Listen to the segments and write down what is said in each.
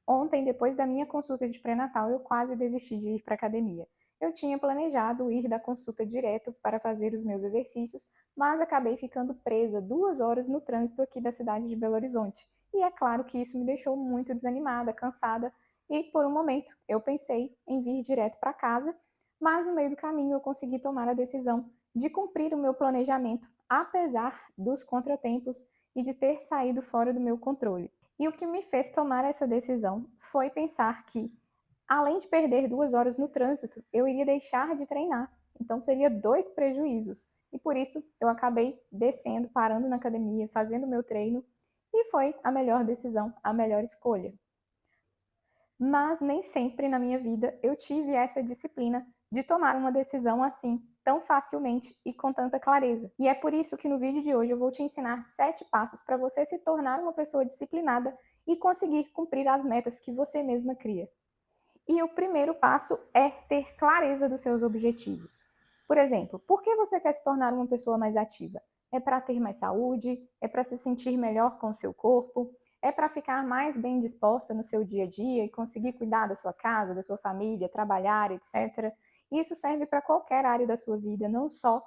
Ontem, depois da minha consulta de pré-natal, eu quase desisti de ir para a academia. Eu tinha planejado ir da consulta direto para fazer os meus exercícios, mas acabei ficando presa 2 horas no trânsito aqui da cidade de Belo Horizonte. E é claro que isso me deixou muito desanimada, cansada, e por um momento eu pensei em vir direto para casa, mas no meio do caminho eu consegui tomar a decisão de cumprir o meu planejamento, apesar dos contratempos e de ter saído fora do meu controle. E o que me fez tomar essa decisão foi pensar que, além de perder 2 horas no trânsito, eu iria deixar de treinar. Então seria dois prejuízos. E por isso eu acabei descendo, parando na academia, fazendo meu treino, e foi a melhor decisão, a melhor escolha. Mas nem sempre na minha vida eu tive essa disciplina de tomar uma decisão assim, tão facilmente e com tanta clareza. E é por isso que no vídeo de hoje eu vou te ensinar 7 passos para você se tornar uma pessoa disciplinada e conseguir cumprir as metas que você mesma cria. E o primeiro passo é ter clareza dos seus objetivos. Por exemplo, por que você quer se tornar uma pessoa mais ativa? É para ter mais saúde? É para se sentir melhor com o seu corpo? É para ficar mais bem disposta no seu dia a dia e conseguir cuidar da sua casa, da sua família, trabalhar, etc. Isso serve para qualquer área da sua vida, não só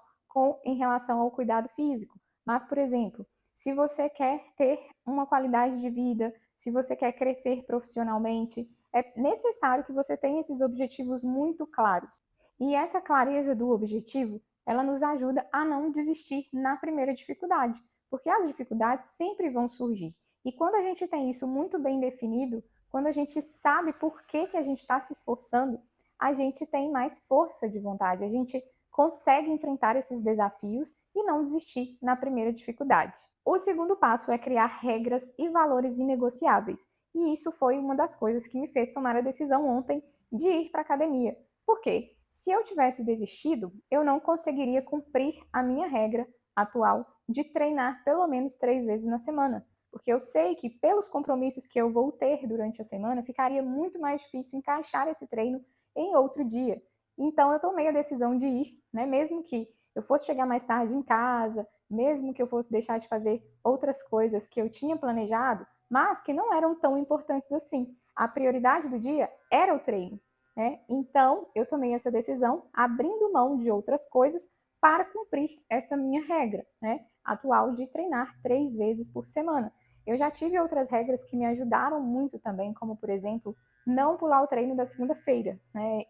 em relação ao cuidado físico. Mas, por exemplo, se você quer ter uma qualidade de vida, se você quer crescer profissionalmente, é necessário que você tenha esses objetivos muito claros. E essa clareza do objetivo, ela nos ajuda a não desistir na primeira dificuldade, porque as dificuldades sempre vão surgir. E quando a gente tem isso muito bem definido, quando a gente sabe por que a gente está se esforçando, a gente tem mais força de vontade, a gente consegue enfrentar esses desafios e não desistir na primeira dificuldade. O segundo passo é criar regras e valores inegociáveis. E isso foi uma das coisas que me fez tomar a decisão ontem de ir para a academia. Por quê? Se eu tivesse desistido, eu não conseguiria cumprir a minha regra atual de treinar pelo menos 3 vezes na semana. Porque eu sei que pelos compromissos que eu vou ter durante a semana, ficaria muito mais difícil encaixar esse treino em outro dia. Então eu tomei a decisão de ir, né? Mesmo que eu fosse chegar mais tarde em casa, mesmo que eu fosse deixar de fazer outras coisas que eu tinha planejado, mas que não eram tão importantes assim. A prioridade do dia era o treino, né? Então, eu tomei essa decisão abrindo mão de outras coisas para cumprir esta minha regra, né, atual de treinar 3 vezes por semana. Eu já tive outras regras que me ajudaram muito também, como, por exemplo, não pular o treino da segunda-feira, né,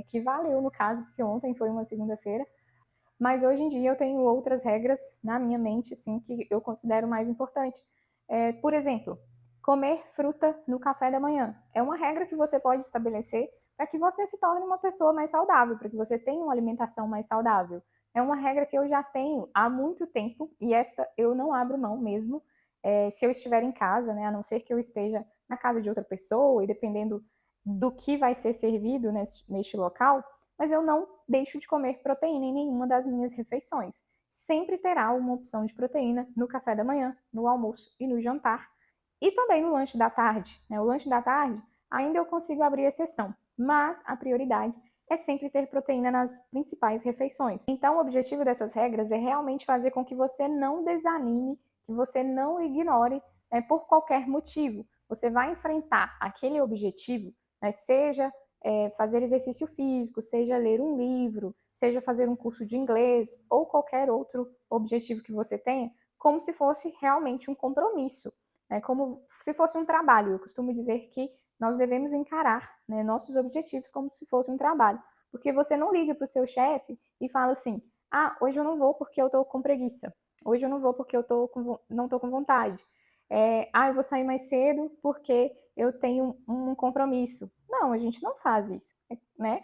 que valeu no caso, porque ontem foi uma segunda-feira, mas hoje em dia eu tenho outras regras na minha mente, sim, que eu considero mais importante. Por exemplo, comer fruta no café da manhã. É uma regra que você pode estabelecer para que você se torne uma pessoa mais saudável, para que você tenha uma alimentação mais saudável. É uma regra que eu já tenho há muito tempo e esta eu não abro mão mesmo. Se eu estiver em casa, né, a não ser que eu esteja na casa de outra pessoa e dependendo do que vai ser servido neste local, mas eu não deixo de comer proteína em nenhuma das minhas refeições. Sempre terá uma opção de proteína no café da manhã, no almoço e no jantar, e também no lanche da tarde. Né? O lanche da tarde ainda eu consigo abrir exceção, mas a prioridade é sempre ter proteína nas principais refeições. Então, o objetivo dessas regras é realmente fazer com que você não desanime, que você não ignore, né, por qualquer motivo. Você vai enfrentar aquele objetivo, né, seja fazer exercício físico, seja ler um livro, seja fazer um curso de inglês ou qualquer outro objetivo que você tenha, como se fosse realmente um compromisso, né? Como se fosse um trabalho. Eu costumo dizer que nós devemos encarar, né, nossos objetivos como se fosse um trabalho, porque você não liga para o seu chefe e fala assim: ah, hoje eu não vou porque eu estou com preguiça, hoje eu não vou porque não estou com vontade. Eu vou sair mais cedo porque eu tenho um compromisso. Não, a gente não faz isso, né?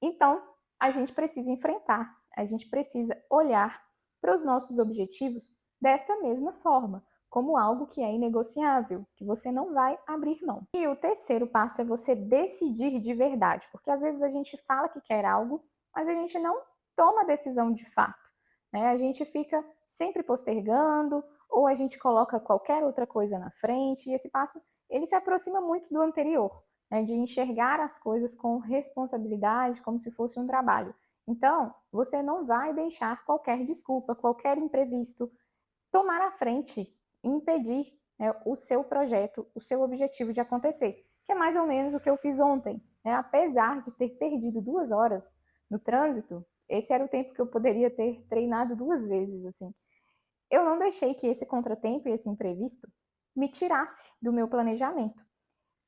Então, a gente precisa enfrentar, a gente precisa olhar para os nossos objetivos desta mesma forma, como algo que é inegociável, que você não vai abrir mão. E o terceiro passo é você decidir de verdade, porque às vezes a gente fala que quer algo, mas a gente não toma a decisão de fato, né? A gente fica sempre postergando, ou a gente coloca qualquer outra coisa na frente, e esse passo ele se aproxima muito do anterior, né, de enxergar as coisas com responsabilidade, como se fosse um trabalho. Então, você não vai deixar qualquer desculpa, qualquer imprevisto tomar a frente e impedir né, o seu projeto, o seu objetivo de acontecer, que é mais ou menos o que eu fiz ontem, né? Apesar de ter perdido 2 horas no trânsito, esse era o tempo que eu poderia ter treinado 2 vezes, assim. Eu não deixei que esse contratempo e esse imprevisto me tirasse do meu planejamento,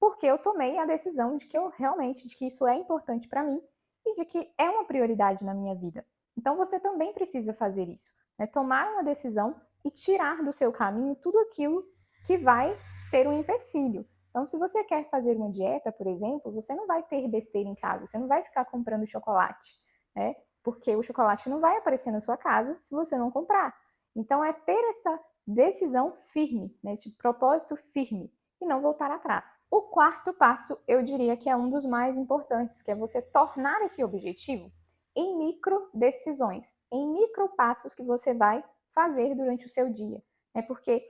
porque eu tomei a decisão de que eu realmente, de que isso é importante para mim e de que é uma prioridade na minha vida. Então você também precisa fazer isso, né? Tomar uma decisão e tirar do seu caminho tudo aquilo que vai ser um empecilho. Então, se você quer fazer uma dieta, por exemplo, você não vai ter besteira em casa, você não vai ficar comprando chocolate, né? Porque o chocolate não vai aparecer na sua casa se você não comprar. Então, é ter essa decisão firme, né? Esse propósito firme e não voltar atrás. O quarto passo, eu diria que é um dos mais importantes, que é você tornar esse objetivo em micro decisões, em micro passos que você vai fazer durante o seu dia, né? Porque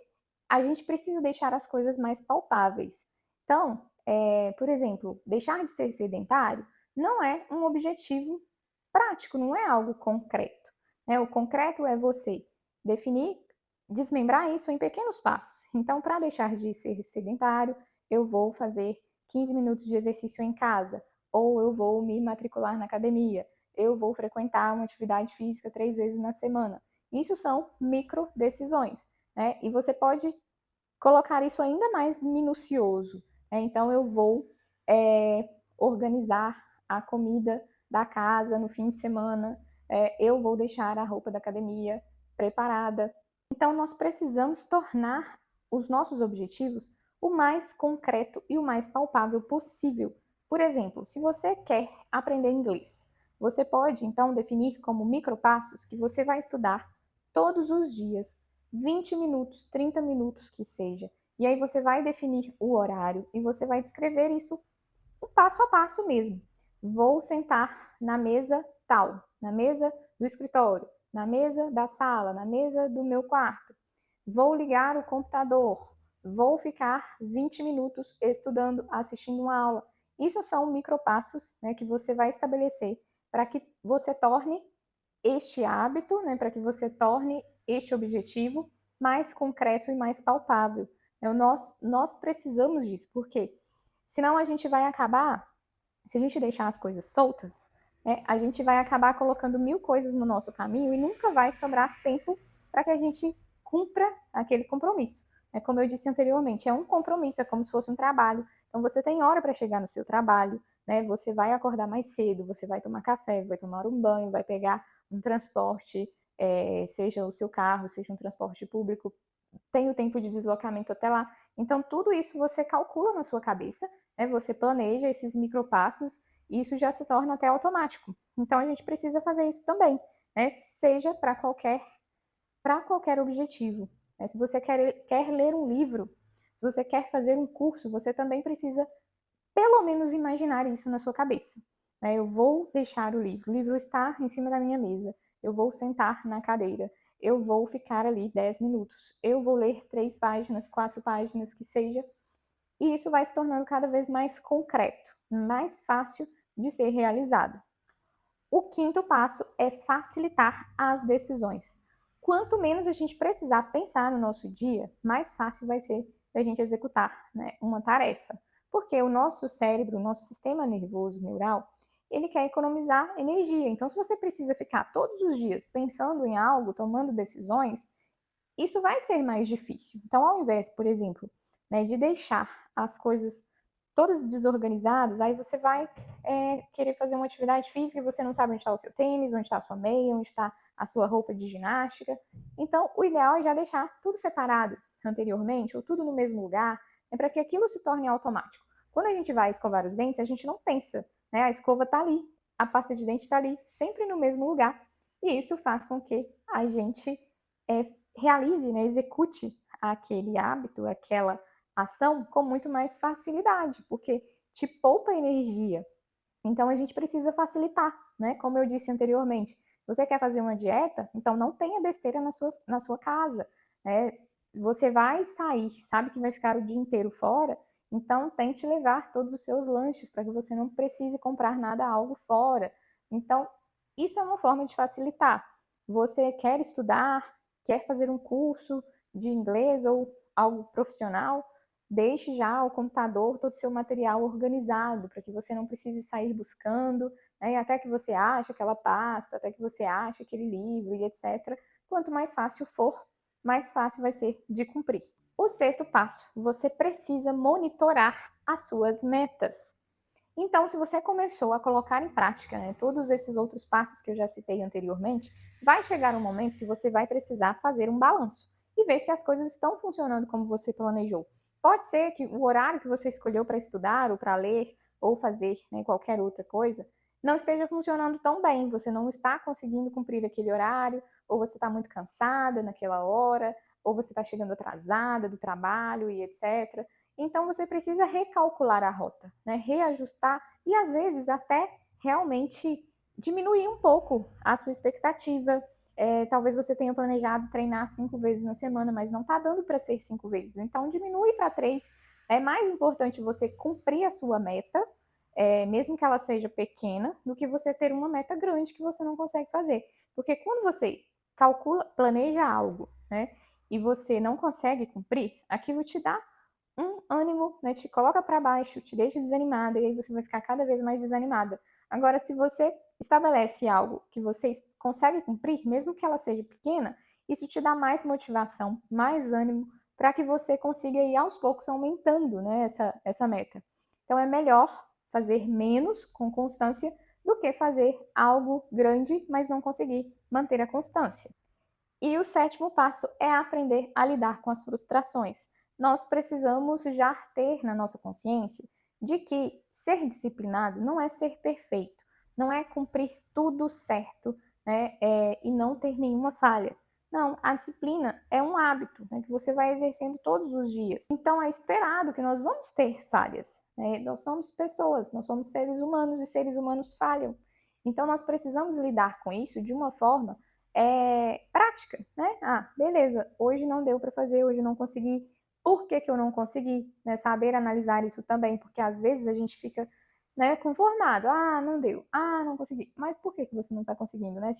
a gente precisa deixar as coisas mais palpáveis. Então, por exemplo, deixar de ser sedentário não é um objetivo prático, não é algo concreto, né? O concreto é você definir, desmembrar isso em pequenos passos. Então, para deixar de ser sedentário, eu vou fazer 15 minutos de exercício em casa, ou eu vou me matricular na academia, eu vou frequentar uma atividade física 3 vezes na semana. Isso são micro decisões, né? E você pode colocar isso ainda mais minucioso, né? Então, eu vou organizar a comida da casa no fim de semana, eu vou deixar a roupa da academia preparada. Então, nós precisamos tornar os nossos objetivos o mais concreto e o mais palpável possível. Por exemplo, se você quer aprender inglês, você pode então definir como micropassos que você vai estudar todos os dias, 20 minutos, 30 minutos que seja. E aí você vai definir o horário e você vai descrever isso um passo a passo mesmo. Vou sentar na mesa tal, na mesa do escritório, na mesa da sala, na mesa do meu quarto. Vou ligar o computador, vou ficar 20 minutos estudando, assistindo uma aula. Isso são micropassos, né, que você vai estabelecer para que você torne este hábito, né, para que você torne este objetivo mais concreto e mais palpável. Nós precisamos disso, porque senão a gente vai acabar, se a gente deixar as coisas soltas, né, a gente vai acabar colocando 1000 coisas no nosso caminho e nunca vai sobrar tempo para que a gente cumpra aquele compromisso. É como eu disse anteriormente, é um compromisso, é como se fosse um trabalho. Então você tem hora para chegar no seu trabalho, né? Você vai acordar mais cedo, você vai tomar café, vai tomar um banho, vai pegar um transporte, seja o seu carro, seja um transporte público, tem o tempo de deslocamento até lá. Então, tudo isso você calcula na sua cabeça, né? Você planeja esses micropassos e isso já se torna até automático. Então, a gente precisa fazer isso também, né? Seja para qualquer objetivo. Né? Se você quer ler um livro, se você quer fazer um curso, você também precisa pelo menos imaginar isso na sua cabeça. Né? Eu vou deixar o livro está em cima da minha mesa, eu vou sentar na cadeira, eu vou ficar ali 10 minutos, eu vou ler 3 páginas, 4 páginas, que seja, e isso vai se tornando cada vez mais concreto, mais fácil de ser realizado. O quinto passo é facilitar as decisões. Quanto menos a gente precisar pensar no nosso dia, mais fácil vai ser a gente executar, né, uma tarefa. Porque o nosso cérebro, o nosso sistema nervoso neural, ele quer economizar energia. Então, se você precisa ficar todos os dias pensando em algo, tomando decisões, isso vai ser mais difícil. Então, ao invés, por exemplo, né, de deixar as coisas todas desorganizadas, aí você vai querer fazer uma atividade física e você não sabe onde está o seu tênis, onde está a sua meia, onde está a sua roupa de ginástica. Então, o ideal é já deixar tudo separado anteriormente, ou tudo no mesmo lugar, para que aquilo se torne automático. Quando a gente vai escovar os dentes, a gente não pensa, né? A escova está ali, a pasta de dente está ali, sempre no mesmo lugar. E isso faz com que a gente realize, né, execute aquele hábito, aquela ação com muito mais facilidade, porque te poupa energia. Então a gente precisa facilitar, né? Como eu disse anteriormente, você quer fazer uma dieta, então não tenha besteira na sua casa, né? Você vai sair, sabe que vai ficar o dia inteiro fora, então tente levar todos os seus lanches para que você não precise comprar nada algo fora. Então, isso é uma forma de facilitar. Você quer estudar, quer fazer um curso de inglês ou algo profissional, deixe já o computador, todo o seu material organizado, para que você não precise sair buscando, né, até que você ache aquela pasta, até que você ache aquele livro e etc. Quanto mais fácil for, mais fácil vai ser de cumprir. O sexto passo, você precisa monitorar as suas metas. Então, se você começou a colocar em prática, né, todos esses outros passos que eu já citei anteriormente, vai chegar um momento que você vai precisar fazer um balanço e ver se as coisas estão funcionando como você planejou. Pode ser que o horário que você escolheu para estudar ou para ler ou fazer, né, qualquer outra coisa não esteja funcionando tão bem, você não está conseguindo cumprir aquele horário, ou você está muito cansada naquela hora, ou você está chegando atrasada do trabalho e etc. Então você precisa recalcular a rota, né? Reajustar e às vezes até realmente diminuir um pouco a sua expectativa. Talvez você tenha planejado treinar 5 vezes na semana, mas não está dando para ser 5 vezes. Então diminui para 3. É mais importante você cumprir a sua meta, mesmo que ela seja pequena, do que você ter uma meta grande que você não consegue fazer. Porque quando você planeja algo, né, e você não consegue cumprir, aquilo te dá um ânimo, né, te coloca para baixo, te deixa desanimada, e aí você vai ficar cada vez mais desanimada. Agora, se você estabelece algo que você consegue cumprir, mesmo que ela seja pequena, isso te dá mais motivação, mais ânimo, para que você consiga ir aos poucos aumentando, né, essa meta. Então, é melhor fazer menos com constância do que fazer algo grande, mas não conseguir manter a constância. E o sétimo passo é aprender a lidar com as frustrações. Nós precisamos já ter na nossa consciência de que ser disciplinado não é ser perfeito, não é cumprir tudo certo, né, e não ter nenhuma falha. Não, a disciplina é um hábito, né, que você vai exercendo todos os dias. Então é esperado que nós vamos ter falhas, né? Nós somos pessoas, nós somos seres humanos e seres humanos falham. Então nós precisamos lidar com isso de uma forma prática, né? Ah, beleza, hoje não deu para fazer, hoje não consegui. Por que eu não consegui? Né? Saber analisar isso também, porque às vezes a gente fica, né, conformado. Ah, não deu. Ah, não consegui. Mas por que você não está conseguindo, né?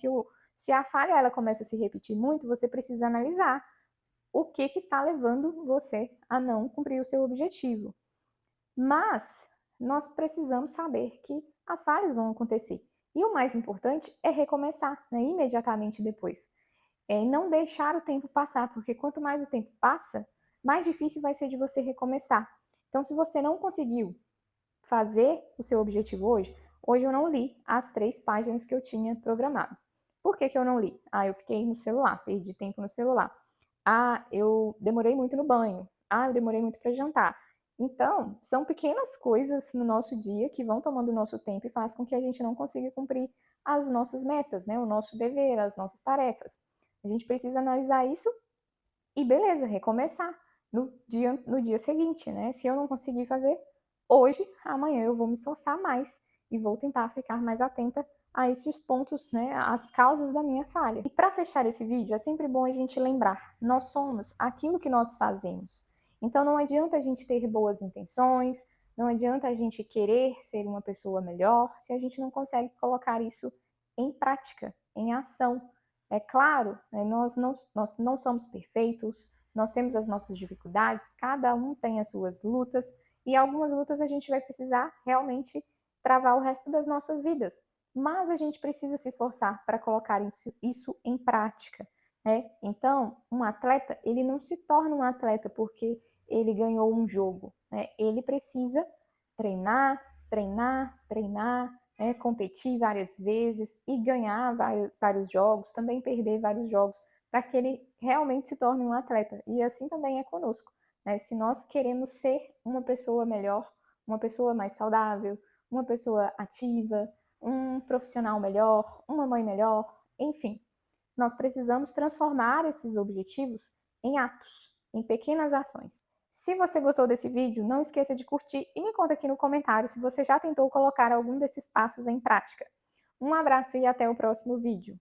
Se a falha ela começa a se repetir muito, você precisa analisar o que está levando você a não cumprir o seu objetivo. Mas nós precisamos saber que as falhas vão acontecer. E o mais importante é recomeçar, né, imediatamente depois. E não deixar o tempo passar, porque quanto mais o tempo passa, mais difícil vai ser de você recomeçar. Então, se você não conseguiu fazer o seu objetivo hoje eu não li as 3 páginas que eu tinha programado. Por que eu não li? Ah, eu fiquei no celular, perdi tempo no celular. Ah, eu demorei muito no banho. Ah, eu demorei muito para jantar. Então, são pequenas coisas no nosso dia que vão tomando o nosso tempo e faz com que a gente não consiga cumprir as nossas metas, né? O nosso dever, as nossas tarefas. A gente precisa analisar isso e beleza, recomeçar no dia seguinte, né? Se eu não conseguir fazer hoje, amanhã eu vou me esforçar mais e vou tentar ficar mais atenta a esses pontos, né, as causas da minha falha. E para fechar esse vídeo, é sempre bom a gente lembrar, nós somos aquilo que nós fazemos. Então não adianta a gente ter boas intenções, não adianta a gente querer ser uma pessoa melhor, se a gente não consegue colocar isso em prática, em ação. É claro, né, nós não somos perfeitos, nós temos as nossas dificuldades, cada um tem as suas lutas, e algumas lutas a gente vai precisar realmente travar o resto das nossas vidas. Mas a gente precisa se esforçar para colocar isso em prática, né? Então, um atleta, ele não se torna um atleta porque ele ganhou um jogo, né? Ele precisa treinar, treinar, treinar, né? Competir várias vezes e ganhar vários jogos, também perder vários jogos, para que ele realmente se torne um atleta. E assim também é conosco. Né? Se nós queremos ser uma pessoa melhor, uma pessoa mais saudável, uma pessoa ativa, um profissional melhor, uma mãe melhor, enfim, nós precisamos transformar esses objetivos em atos, em pequenas ações. Se você gostou desse vídeo, não esqueça de curtir e me conta aqui no comentário se você já tentou colocar algum desses passos em prática. Um abraço e até o próximo vídeo.